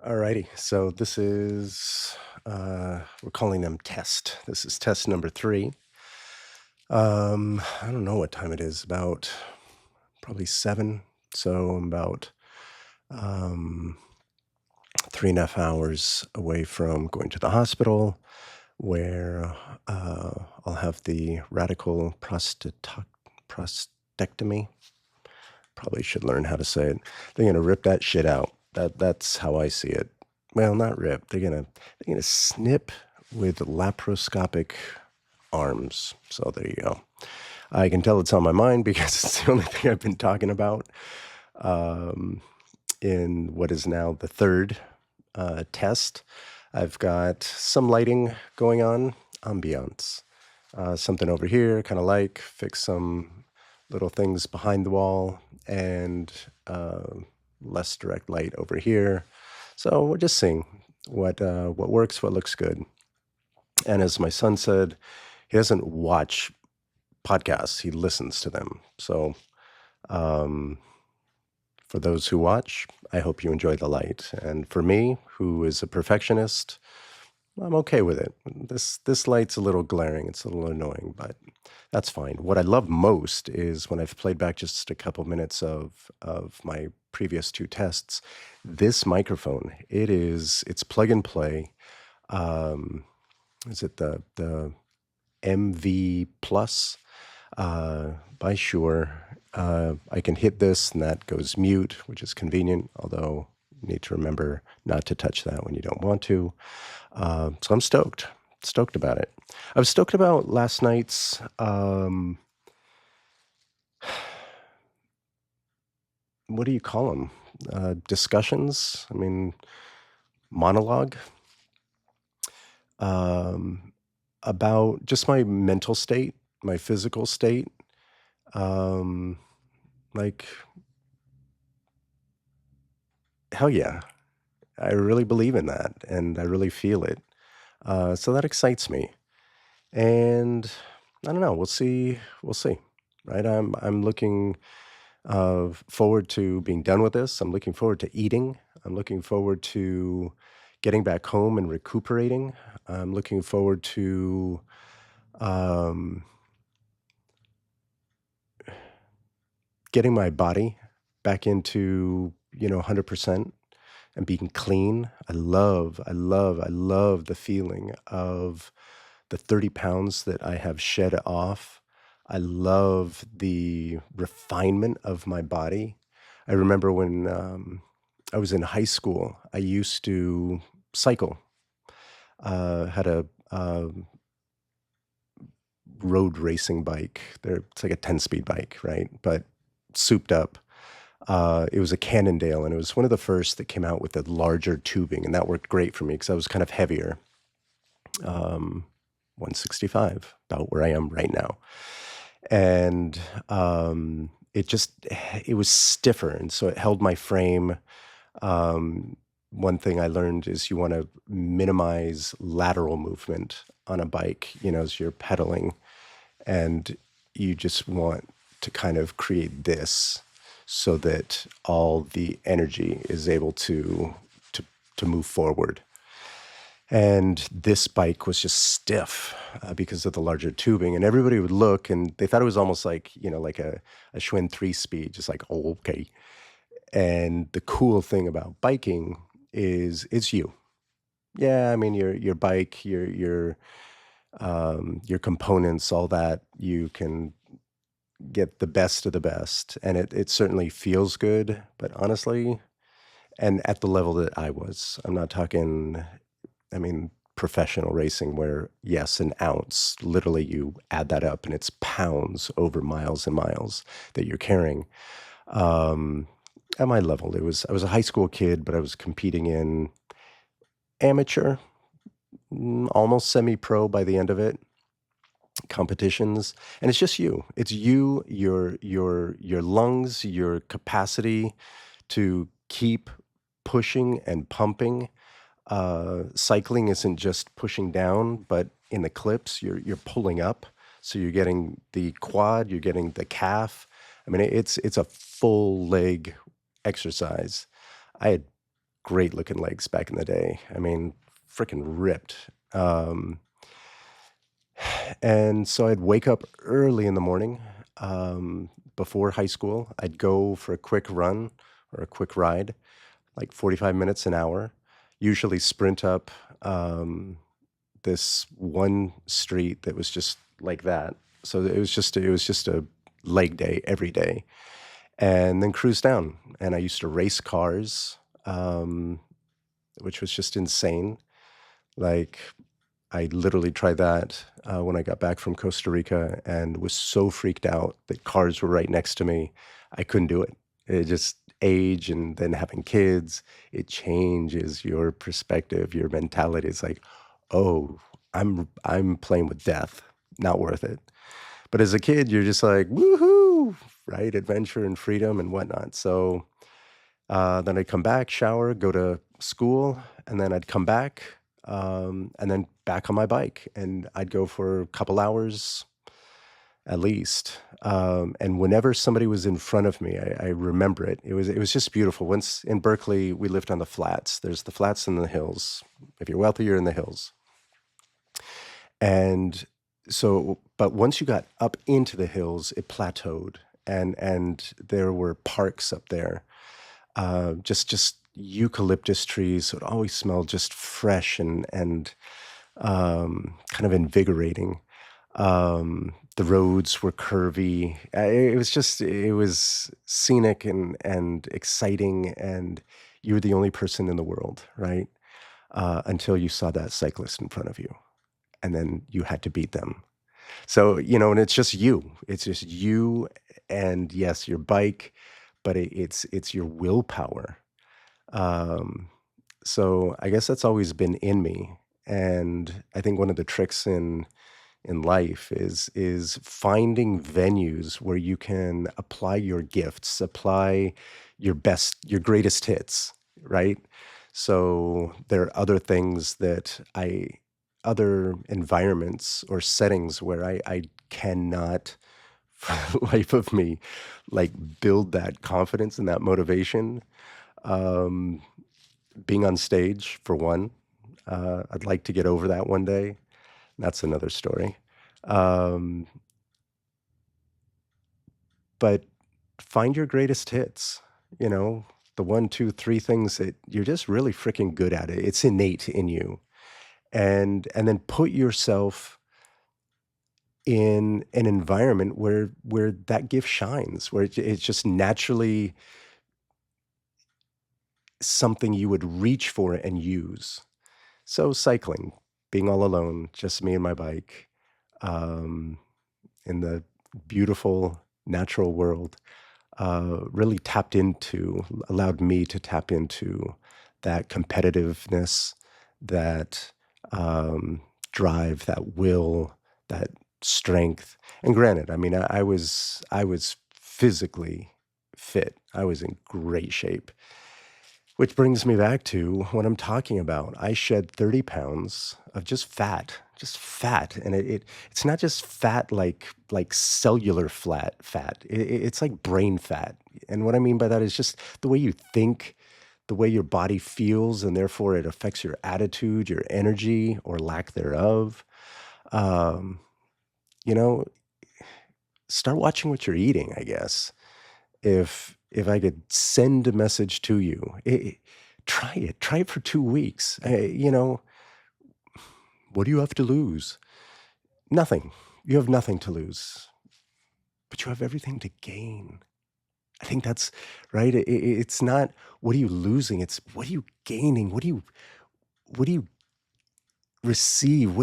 Alrighty, so this is we're calling them test. This is test number three. I don't know what time it is. About probably seven. So I'm about um 3.5 hours away from going to the hospital, where I'll have the radical prostectomy. Probably should learn how to say it. They're gonna rip that shit out. That's how I see it. Well, not rip. They're gonna snip with laparoscopic arms. So there you go. I can tell it's on my mind because it's the only thing I've been talking about um, in what is now the third test. I've got some lighting going on, ambiance. Something over here, kind of like fix some little things behind the wall, and less direct light over here. So we're just seeing what works, what looks good. And as my son said, he doesn't watch podcasts; he listens to them. So um, for those who watch, I hope you enjoy the light. And for me, who is a perfectionist, I'm okay with it. This light's a little glaring, it's a little annoying, but that's fine. What I love most is when I've played back just a couple minutes of my previous two tests, this microphone, it's plug and play. Um, is it the MV Plus by Shure? I can hit this and that goes mute, which is convenient, although you need to remember not to touch that when you don't want to. So I'm stoked about it. I was stoked about last night's, what do you call them? Discussions? I mean, monologue um, about just my mental state, my physical state. Um, like, hell yeah, I really believe in that and I really feel it. So that excites me. And I don't know, we'll see. We'll see. Right? I'm looking forward to being done with this. I'm looking forward to eating. I'm looking forward to getting back home and recuperating. I'm looking forward to um, getting my body back into 100% and being clean. I love the feeling of the 30 pounds that I have shed off. I love the refinement of my body. I remember when I was in high school, I used to cycle. Had a road racing bike. It's like a 10-speed bike, right? But souped up. It was a Cannondale, and it was one of the first that came out with the larger tubing, and that worked great for me because I was kind of heavier. 165, about where I am right now. And it was stiffer, and so it held my frame. Um, One thing I learned is you want to minimize lateral movement on a bike, as you're pedaling, and you just want to kind of create this so that all the energy is able to to move forward. And this bike was just stiff because of the larger tubing. And everybody would look and they thought it was almost like, like a Schwinn 3 speed, just like, oh, okay. And the cool thing about biking is it's you. Yeah, I mean your bike, your components, all that, you can get the best of the best. And it certainly feels good. But honestly, and at the level that I was, I'm not talking, I mean, professional racing where, yes, an ounce, literally you add that up and it's pounds over miles and miles that you're carrying. Um, at my level, I was a high school kid, but I was competing in amateur, almost semi-pro by the end of it, competitions. And it's just you. It's you, your lungs, your capacity to keep pushing and pumping. Cycling isn't just pushing down, but in the clips, you're pulling up. So you're getting the quad, you're getting the calf. I mean, it's a full leg exercise. I had great looking legs back in the day. I mean, freaking ripped. Um, and so I'd wake up early in the morning before high school. I'd go for a quick run or a quick ride, like 45 minutes an hour, usually sprint up this one street that was just like that. So it was just a leg day every day, and then cruise down. And I used to race cars, um, which was just insane. Like I literally tried that when I got back from Costa Rica and was so freaked out that cars were right next to me. I couldn't do it. It just age and then having kids, it changes your perspective, your mentality. It's like, oh, I'm playing with death, not worth it. But as a kid, you're just like, woohoo, right? Adventure and freedom and whatnot. So then I'd come back, shower, go to school, and then I'd come back, and then back on my bike, and I'd go for a couple hours at least. And whenever somebody was in front of me, I remember it. It was just beautiful. Once in Berkeley, we lived on the flats. There's the flats and the hills. If you're wealthy, you're in the hills. And so, but once you got up into the hills, it plateaued, and there were parks up there, just eucalyptus trees. So it always smelled just fresh and kind of invigorating. The roads were curvy. It was scenic and exciting, and you were the only person in the world, right? Until you saw that cyclist in front of you, and then you had to beat them. So, and it's just you. It's just you, and yes, your bike, but it's your willpower. Um, so I guess that's always been in me, and I think one of the tricks in life is finding venues where you can apply your gifts, apply your greatest hits, right? So there are other environments or settings where I cannot for the life of me like build that confidence and that motivation. Um, Being on stage for one, I'd like to get over that one day. That's another story. Um, but find your greatest hits, you know, the one, two, three things that you're just really freaking good at it. It's innate in you. And then put yourself in an environment where that gift shines, where it's just naturally something you would reach for and use. So cycling, being all alone, just me and my bike, um, in the beautiful natural world, really allowed me to tap into that competitiveness, that drive, that will, that strength. And granted, I mean, I was physically fit. I was in great shape, which brings me back to what I'm talking about. I shed 30 pounds of just fat, and it's not just fat like cellular fat. It's like brain fat, and what I mean by that is just the way you think, the way your body feels, and therefore it affects your attitude, your energy, or lack thereof. Um, you know, start watching what you're eating, I guess. If I could send a message to you, try it. Try it for 2 weeks. What do you have to lose? Nothing. You have nothing to lose, but you have everything to gain. I think that's right. It's not what are you losing, it's what are you gaining? What do you receive?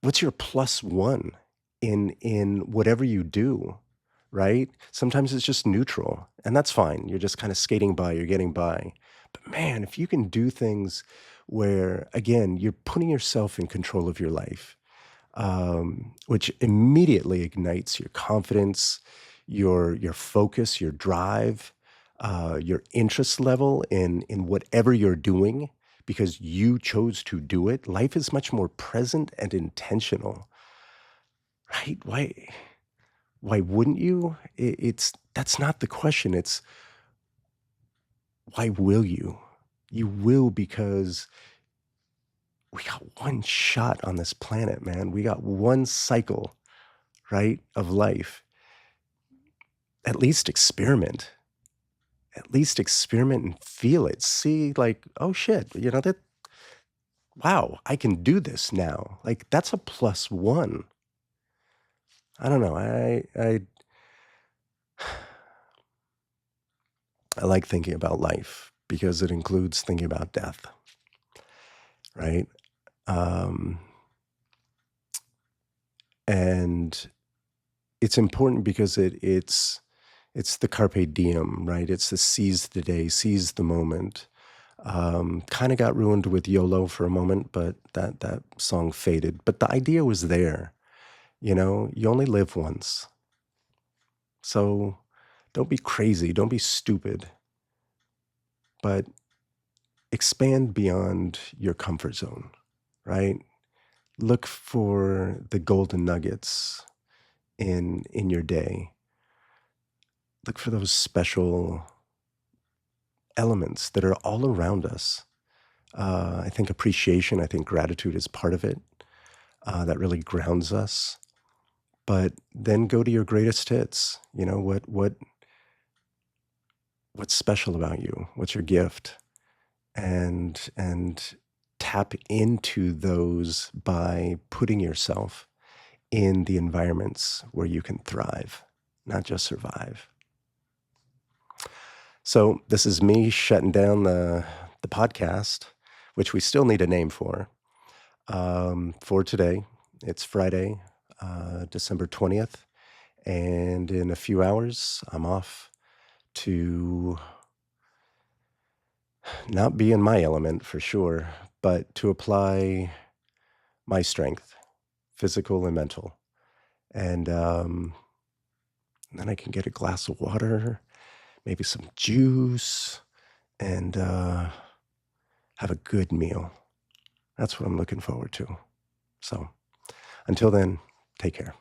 What's your plus one in whatever you do, right? Sometimes it's just neutral, and that's fine. You're just kind of skating by, you're getting by. But man, if you can do things where again, you're putting yourself in control of your life, which immediately ignites your confidence, your focus, your drive, your interest level in whatever you're doing because you chose to do it. Life is much more present and intentional, right? Why wouldn't you? It's that's not the question. It's Why will you? You will because we got one shot on this planet, man. We got one cycle, right, of life. At least experiment. At least experiment and feel it. See, like, oh shit, that, wow, I can do this now. Like, that's a plus one. I don't know. I like thinking about life because it includes thinking about death, right? Um, and it's important because it's the carpe diem, right? It's the seize the day, seize the moment. Kind of got ruined with YOLO for a moment, but that song faded. But the idea was there. You only live once, so don't be crazy, don't be stupid, but expand beyond your comfort zone, right? Look for the golden nuggets in your day. Look for those special elements that are all around us. I think appreciation, I think gratitude is part of it. That really grounds us. But then go to your greatest hits. What's special about you? What's your gift? And tap into those by putting yourself in the environments where you can thrive, not just survive. So this is me shutting down the podcast, which we still need a name for today. It's Friday, December 20th, and in a few hours, I'm off to not be in my element for sure, but to apply my strength, physical and mental. And then I can get a glass of water, maybe some juice, and have a good meal. That's what I'm looking forward to. So until then, take care.